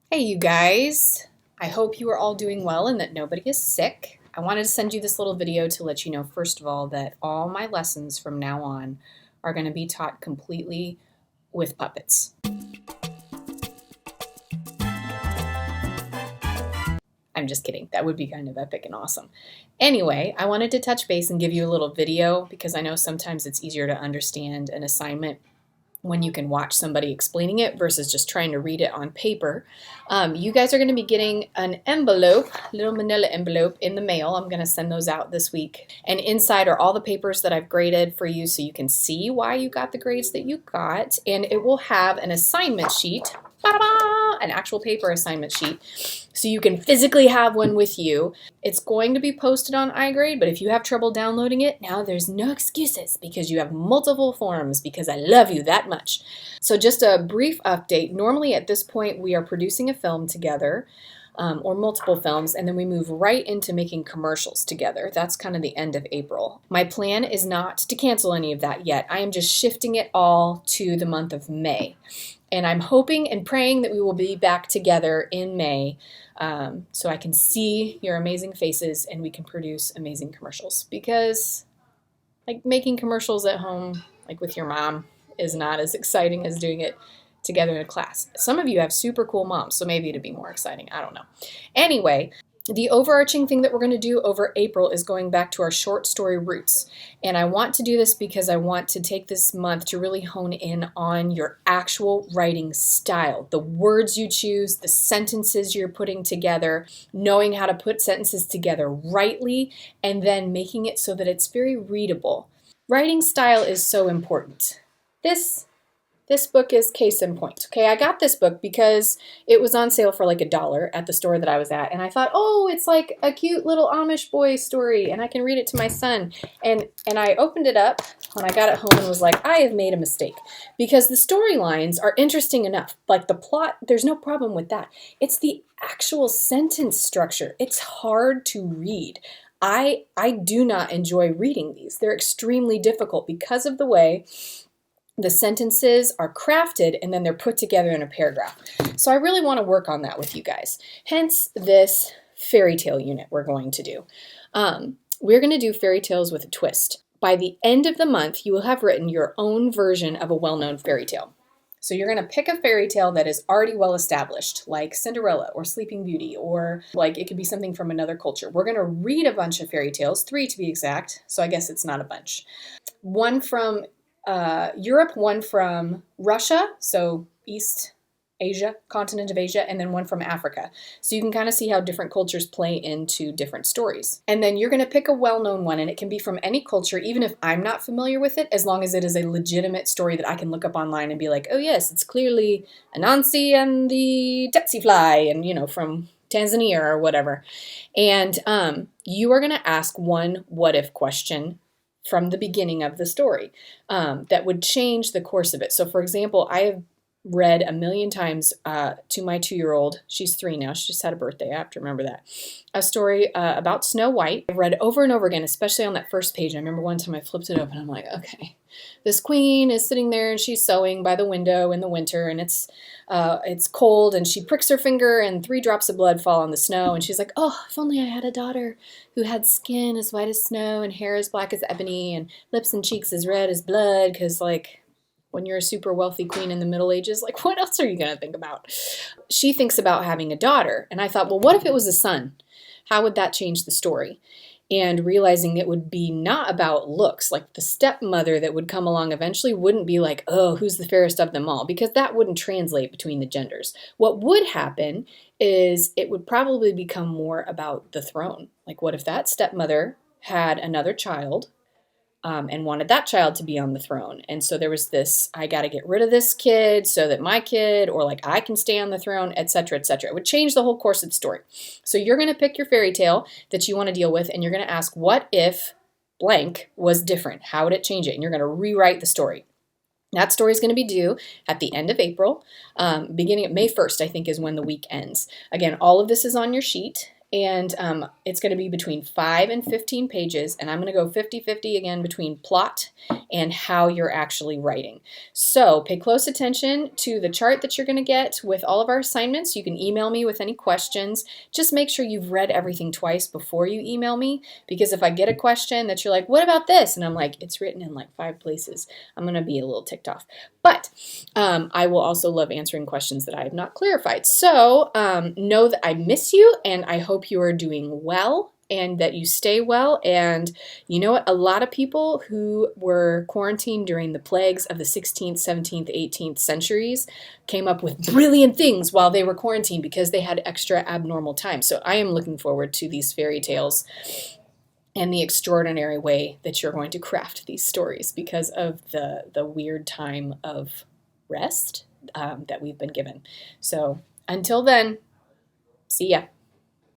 Hey, you guys. I hope you are all doing well and that nobody is sick. I wanted to send you this little video to let you know, first of all, that all my lessons from now on are going to be taught completely with puppets. I'm just kidding. That would be kind of epic and awesome. Anyway, I wanted to touch base and give you a little video because I know sometimes it's easier to understand an assignment when you can watch somebody explaining it versus just trying to read it on paper. You guys are going to be getting an envelope, little manila envelope in the mail. I'm going to send those out this week. And inside are all the papers that I've graded for you so you can see why you got the grades that you got. And it will have an assignment sheet, an actual paper assignment sheet, so you can physically have one with you. It's going to be posted on iGrade, but if you have trouble downloading it, now there's no excuses because you have multiple forms because I love you that much. So just a brief update. Normally at this point we are producing a film together, or multiple films, and then we move right into making commercials together. That's kind of the end of April. My plan is not to cancel any of that yet. I am just shifting it all to the month of May. And I'm hoping and praying that we will be back together in May, so I can see your amazing faces and we can produce amazing commercials. Because like making commercials at home, like with your mom, is not as exciting as doing it together in a class. Some of you have super cool moms, so maybe it'd be more exciting. I don't know. Anyway, the overarching thing that we're going to do over April is going back to our short story roots. And I want to do this because I want to take this month to really hone in on your actual writing style, the words you choose, the sentences you're putting together, knowing how to put sentences together rightly, and then making it so that it's very readable. Writing style is so important. This book is case in point. Okay, I got this book because it was on sale for like $1 at the store that I was at, and I thought, oh, it's like a cute little Amish boy story, and I can read it to my son. And I opened it up when I got it home and was like, I have made a mistake, because the storylines are interesting enough. Like the plot, there's no problem with that. It's the actual sentence structure. It's hard to read. I do not enjoy reading these. They're extremely difficult because of the way the sentences are crafted and then they're put together in a paragraph. So I really want to work on that with you guys. Hence this fairy tale unit we're going to do. We're going to do fairy tales with a twist. By the end of the month, you will have written your own version of a well-known fairy tale. So you're going to pick a fairy tale that is already well established, like Cinderella or Sleeping Beauty, or like it could be something from another culture. We're going to read a bunch of fairy tales, 3 to be exact, so I guess it's not a bunch. One from Europe, one from Russia, so East Asia, continent of Asia, and then one from Africa. So you can kind of see how different cultures play into different stories. And then you're going to pick a well-known one, and it can be from any culture, even if I'm not familiar with it, as long as it is a legitimate story that I can look up online and be like, oh yes, it's clearly Anansi and the tsetse fly, and from Tanzania or whatever. And you are going to ask one what-if question from the beginning of the story that would change the course of it. So for example, I have read 1,000,000 times to my 2-year-old, she's 3 now, she just had a birthday, I have to remember that, a story about Snow White. I've read over and over again, especially on that first page. I remember one time I flipped it open and I'm like, okay, this queen is sitting there and she's sewing by the window in the winter, and it's cold, and she pricks her finger and 3 drops of blood fall on the snow, and she's like, oh, if only I had a daughter who had skin as white as snow and hair as black as ebony and lips and cheeks as red as blood, because like when you're a super wealthy queen in the Middle Ages, like what else are you going to think about? She thinks about having a daughter, and I thought, well, what if it was a son? How would that change the story? And realizing it would be not about looks, like the stepmother that would come along eventually wouldn't be like, oh, who's the fairest of them all, because that wouldn't translate between the genders. What would happen is it would probably become more about the throne. Like, what if that stepmother had another child and wanted that child to be on the throne? And so there was this, I got to get rid of this kid so that my kid, or like I can stay on the throne, etc., etc. It would change the whole course of the story. So you're going to pick your fairy tale that you want to deal with, and you're going to ask, what if blank was different? How would it change it? And you're going to rewrite the story. That story is going to be due at the end of April. Beginning of May 1st, I think, is when the week ends. Again, all of this is on your sheet. And it's going to be between 5 and 15 pages, and I'm going to go 50-50 again between plot and how you're actually writing. So pay close attention to the chart that you're going to get with all of our assignments. You can email me with any questions. Just make sure you've read everything twice before you email me, because if I get a question that you're like, what about this? And I'm like, it's written in like 5 places, I'm going to be a little ticked off. But I will also love answering questions that I have not clarified. So know that I miss you, and I hope you are doing well and that you stay well. And you know what? A lot of people who were quarantined during the plagues of the 16th, 17th, 18th centuries came up with brilliant things while they were quarantined because they had extra abnormal time. So I am looking forward to these fairy tales and the extraordinary way that you're going to craft these stories because of the weird time of rest that we've been given. So until then, see ya.